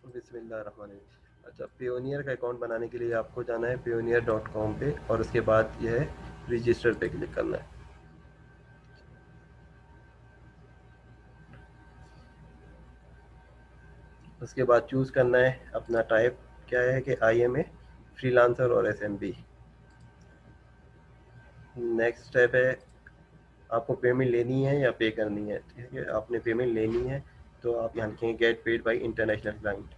बिस्मिल्लाहिर्रहमानिर्रहीम। अच्छा, पेयोनियर का अकाउंट बनाने के लिए आपको जाना है payoneer.com पे और उसके बाद यह है रजिस्टर पे क्लिक करना है। उसके बाद चूज़ करना है अपना टाइप क्या है कि IMA, फ्रीलांसर और SMB। नेक्स्ट स्टेप है आपको पेमेंट लेनी है या पे करनी है। ठीक है, आपने पेमेंट लेनी है तो आप यहाँ लिखेंगे get paid by international client.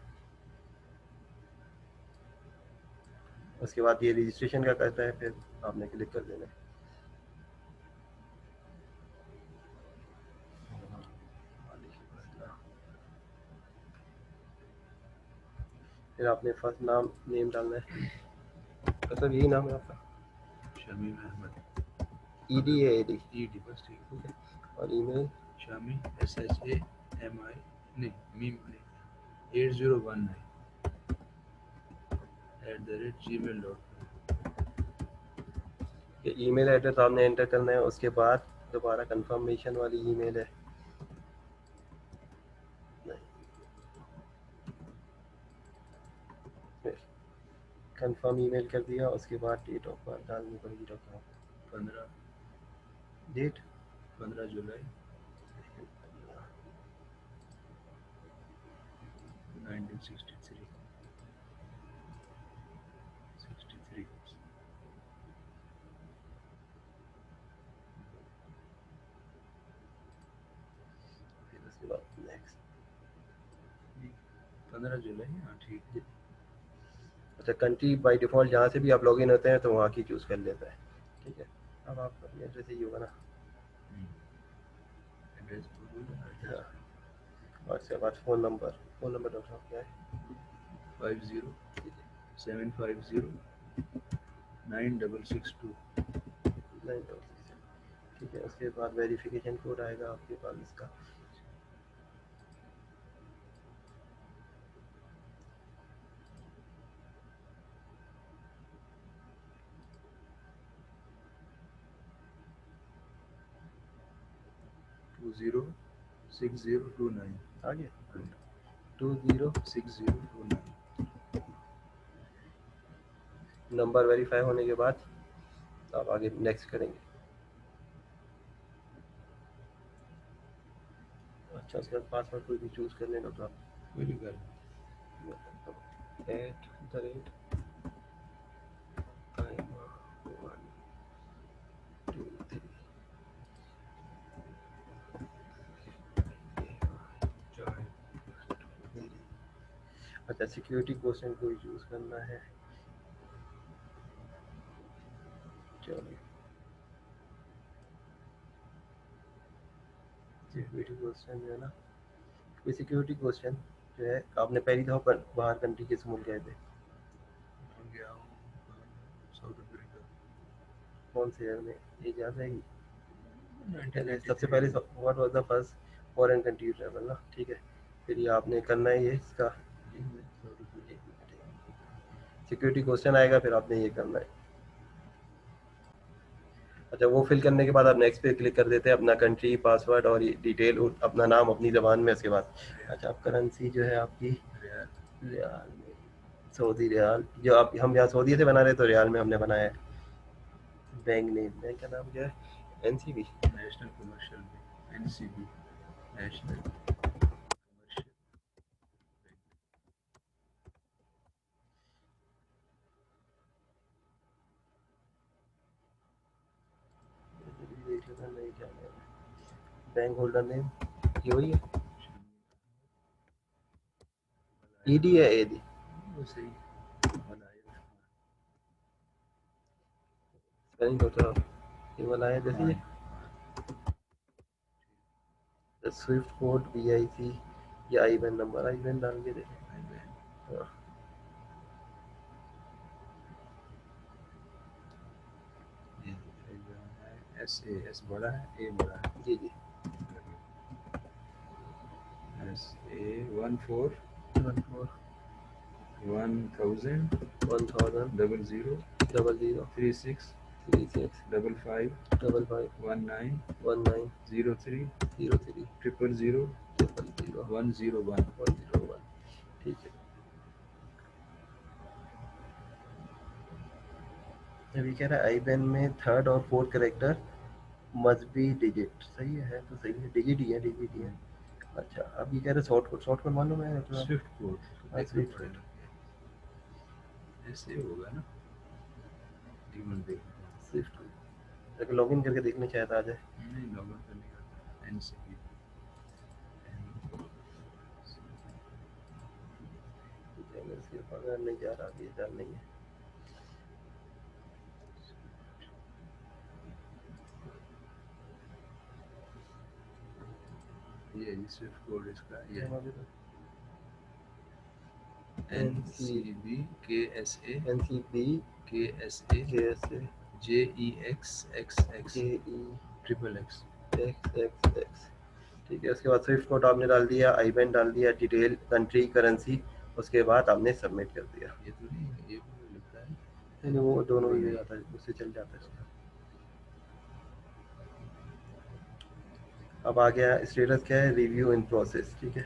उसके बाद ये रजिस्ट्रेशन का करता है, फिर आपने क्लिक कर देना है। फिर आपने फर्स्ट नाम नेम डालना है, मतलब यही नाम है आपका, शमीम अहमद। ED है AD, ED बस ठीक है। और ईमेल शामी SHAMI नहीं मीम नहीं 8019@gmail.com। ये ईमेल एड्रेस आपने एंटर करना है। उसके बाद दोबारा कंफर्मेशन वाली ईमेल है, कंफर्म ईमेल कर दिया। उसके बाद डेट ऑफ बर्थ डालनी पड़ेगी डॉक्टर, 15 डेट 15 जुलाई 1963 63। फिर उसके बाद नेक्स्ट 15 जुलाई। हाँ ठीक है। अच्छा, कंट्री बाय डिफ़ॉल्ट जहाँ से भी आप लॉगिन होते हैं तो वहाँ की चूज़ कर लेता है। ठीक है, अब आपका एड्रेस यही होगा ना। एड्रेस हाँ, और उसके बाद फ़ोन नंबर डॉक्टर साहब क्या है? 5075096662। 966। ठीक है, उसके बाद वेरिफिकेशन कोड आएगा आपके पास इसका। आगे 206029। नंबर वेरीफाई होने के बाद आप आगे नेक्स्ट करेंगे। अच्छा, उसके बाद पासवर्ड कोई भी चूज़ कर लेना तो आप कोई भी कर @IMA123। चाहे अच्छा, सिक्योरिटी क्वेश्चन कोई चूज़ करना है। चलिए, सिक्योरिटी क्वेश्चन जो है ना, कोई सिक्योरिटी क्वेश्चन जो है, आपने पहली दफ़ा बाहर कंट्री किस मुल्क गए थे? गया हूँ साउथ अफ्रीका कौन से ईयर में, ये याद रहेगी? पहले सबसे 1993 पहले में। What was the first foreign country travel ना। ठीक है, फिर ये आपने करना है ये इसका साउथ अफ्रीका। सिक्योरिटी क्वेश्चन आएगा, फिर आपने ये करना है। अच्छा, वो फिल करने के बाद आप नेक्स्ट पे क्लिक कर देते हैं, अपना कंट्री, पासवर्ड और डिटेल, अपना नाम अपनी ज़बान में। उसके बाद अच्छा, आप करेंसी जो है आपकी रियाल। रियाल में, सऊदी रियाल। जो आप हम यहाँ सऊदी से बना रहे तो रियाल में हमने बनाया है। बैंक नेम, बैंक का नाम क्या है? NCB। National commercial bank NCB national commercial bank. देख लेता नहीं क्या नाम है, बैंक होल्डर नेम ये वही है, ED है AD। वो सही बनाया। स्पेलिंग होता ये वाला है जैसे ये स्विफ्ट कोड BIC या IBAN नंबर, IBAN डाल के देखें। हाँ, SAS बड़ा है A बड़ा है। जी जी, SA 14 14 1000 1000 00 00 36 36 55 55 19 19 03 03 000 000 101। 101। ठीक है, अभी कह रहा है IBAN में थर्ड और fourth character must be digit, सही है तो सही है, डिजिट ही है, डिजिट ही है। अच्छा अब ये कह रहे शॉर्ट कोड मालूम है तो स्विफ्ट कोड तो देखना स्विफ्ट कोड। पड़ेगा, ऐसे होगा ना, टीमन देखना है। स्विफ्ट कोड लॉगिन करके देखने शायद आ जाए। नहीं लॉगिन करने का एनसीपी अगर नहीं जा रहा ये जान नहीं है। ये स्विफ्ट कोड इसका ये NCB NCB NCB KSA KSA JEXXX triple x. XXX। ठीक है उसके बाद स्विफ्ट कोड आपने डाल दिया, IBAN डाल दिया, डिटेल कंट्री करेंसी, उसके बाद आपने सबमिट कर दिया। ये तो नहीं ये भी लिखता है, नहीं वो दोनों ही आता है, उससे चल जाता है इसका। अब आ गया स्टेटस क्या है, रिव्यू इन प्रोसेस। ठीक है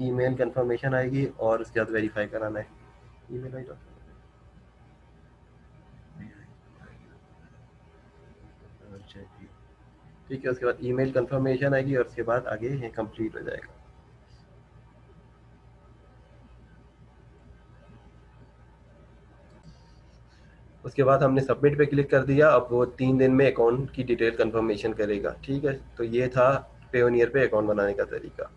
ईमेल कंफर्मेशन आएगी और उसके बाद वेरीफाई कराना है। ईमेल आई ठीक है उसके बाद ईमेल कंफर्मेशन आएगी और उसके बाद आगे ये कंप्लीट हो जाएगा। उसके बाद हमने सबमिट पे क्लिक कर दिया, अब वो 3 दिन में अकाउंट की डिटेल कंफर्मेशन करेगा। ठीक है तो ये था पेयोनियर पे अकाउंट बनाने का तरीका।